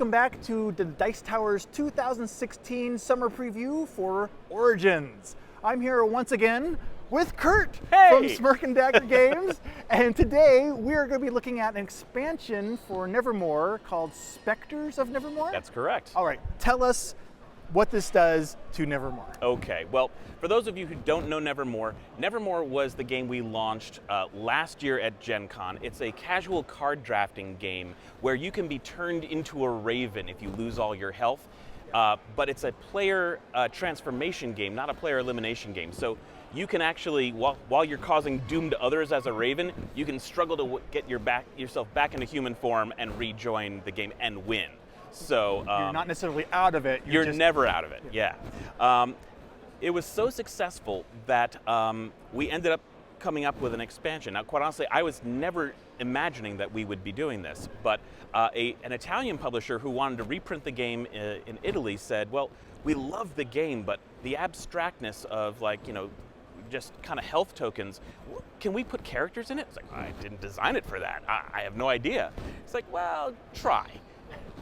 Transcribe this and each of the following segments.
Welcome back to the Dice Tower's 2016 summer preview for Origins. I'm here once again with Kurt from Smirk and Dagger Games, and today we're going to be looking at an expansion for Nevermore called Specters of Nevermore? That's correct. All right, tell us what this does to Nevermore. Okay, well, for those of you who don't know Nevermore, Nevermore was the game we launched last year at Gen Con. It's a casual card drafting game where you can be turned into a raven if you lose all your health, but it's a player transformation game, not a player elimination game. So you can actually, while you're causing doom to others as a raven, you can struggle to get yourself back into human form and rejoin the game and win. So you're not necessarily out of it. You're never out of it, yeah. It was so successful that we ended up coming up with an expansion. Now, quite honestly, I was never imagining that we would be doing this, but an Italian publisher who wanted to reprint the game in Italy said, well, we love the game, but the abstractness of, like, you know, just kind of health tokens, can we put characters in it? It's like, I didn't design it for that. I have no idea. It's like, well, try.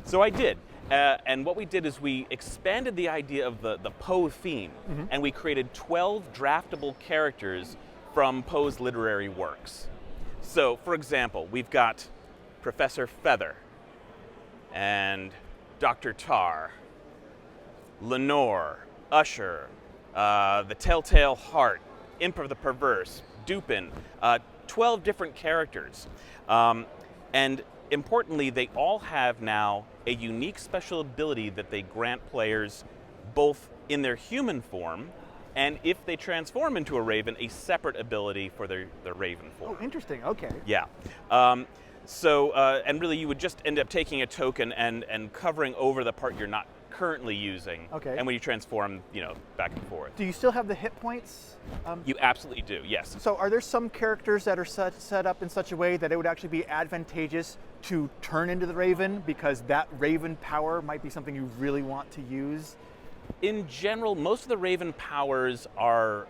So I did, and what we did is we expanded the idea of the Poe theme, and we created 12 draftable characters from Poe's literary works. So, for example, we've got Professor Feather, and Dr. Tar, Lenore, Usher, the Telltale Heart, Imp of the Perverse, Dupin, 12 different characters. And importantly, they all have now a unique special ability that they grant players both in their human form and if they transform into a raven, a separate ability for their raven form. Oh, interesting, okay. Yeah. And really you would just end up taking a token and covering over the part you're not currently using. Okay. And when you transform, you know, back and forth. Do you still have the hit points? You absolutely do, yes. So are there some characters that are set up in such a way that it would actually be advantageous to turn into the raven because that raven power might be something you really want to use? In general, most of the raven powers are,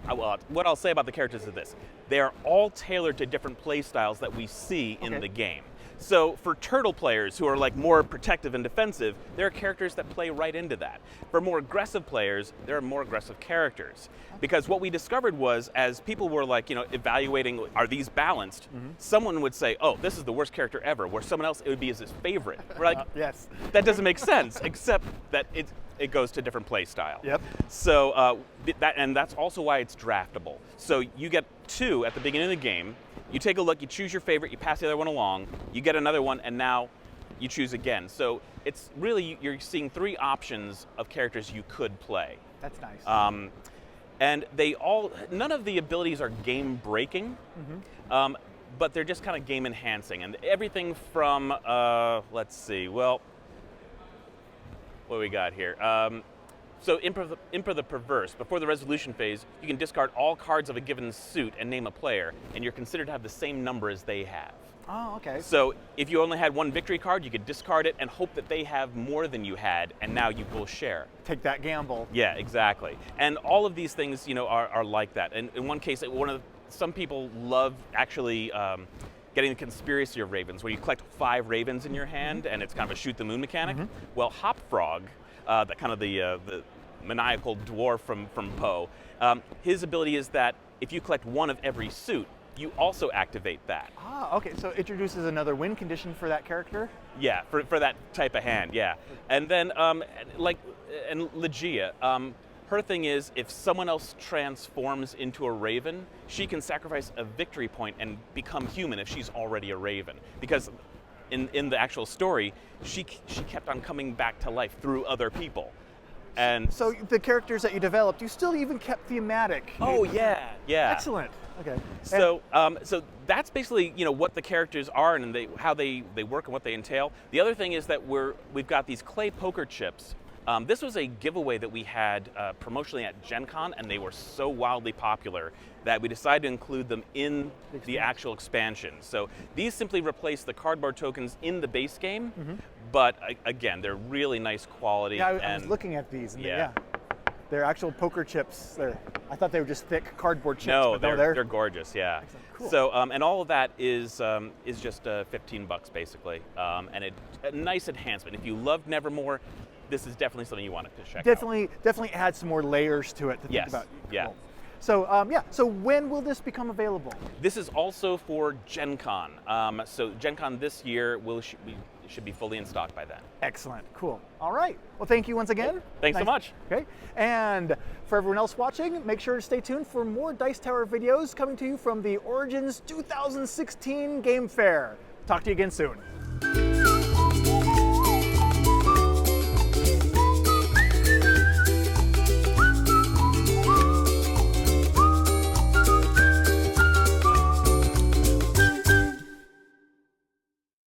what I'll say about the characters is this. They're all tailored to different play styles that we see in the game. So for turtle players who are like more protective and defensive, there are characters that play right into that. For more aggressive players, there are more aggressive characters. Because what we discovered was, as people were like, you know, evaluating, are these balanced? Someone would say, oh, this is the worst character ever, where someone else, it would be as his favorite. We're like, yes. That doesn't make sense, except that it goes to different play style. Yep. So that's also why it's draftable. So you get 2 at the beginning of the game. You take a look, you choose your favorite, you pass the other one along, you get another one, and now you choose again. So it's really, you're seeing 3 options of characters you could play. That's nice. And none of the abilities are game breaking, but they're just kind of game enhancing. And everything from, let's see, well, what do we got here? So Imp of the Perverse, before the resolution phase, you can discard all cards of a given suit and name a player, and you're considered to have the same number as they have. Oh, okay. So if you only had 1 victory card, you could discard it and hope that they have more than you had, and now you will share. Take that gamble. Yeah, exactly. And all of these things, you know, are like that. And in one case, some people love actually getting the Conspiracy of Ravens, where you collect 5 ravens in your hand, and it's kind of a shoot the moon mechanic. Well, Hopfrog, the maniacal dwarf from Poe, his ability is that if you collect 1 of every suit, you also activate that. Ah, okay, so it introduces another win condition for that character? Yeah, for that type of hand, yeah. And then, and Legia, her thing is, if someone else transforms into a raven, she can sacrifice a victory point and become human if she's already a raven. Because in the actual story, she kept on coming back to life through other people. And so the characters that you developed, you still even kept thematic. Oh yeah. Excellent. Okay. So so that's basically, you know, what the characters are and how they work and what they entail. The other thing is that we've got these clay poker chips. This was a giveaway that we had promotionally at Gen Con, and they were so wildly popular that we decided to include them in the actual expansion. So these simply replace the cardboard tokens in the base game, but again, they're really nice quality. Yeah, I was looking at these. And They're actual poker chips. I thought they were just thick cardboard chips. No, but they're gorgeous. Yeah. Excellent. Cool. So and all of that is just $15 basically, and a nice enhancement. If you loved Nevermore, this is definitely something you want to check out. Definitely add some more layers to it to think about. Yeah. Cool. So so when will this become available? This is also for Gen Con. So Gen Con this year should be fully in stock by then. Excellent. Cool. All right. Well, thank you once again. Thanks so much. Okay. And for everyone else watching, make sure to stay tuned for more Dice Tower videos coming to you from the Origins 2016 Game Fair. Talk to you again soon.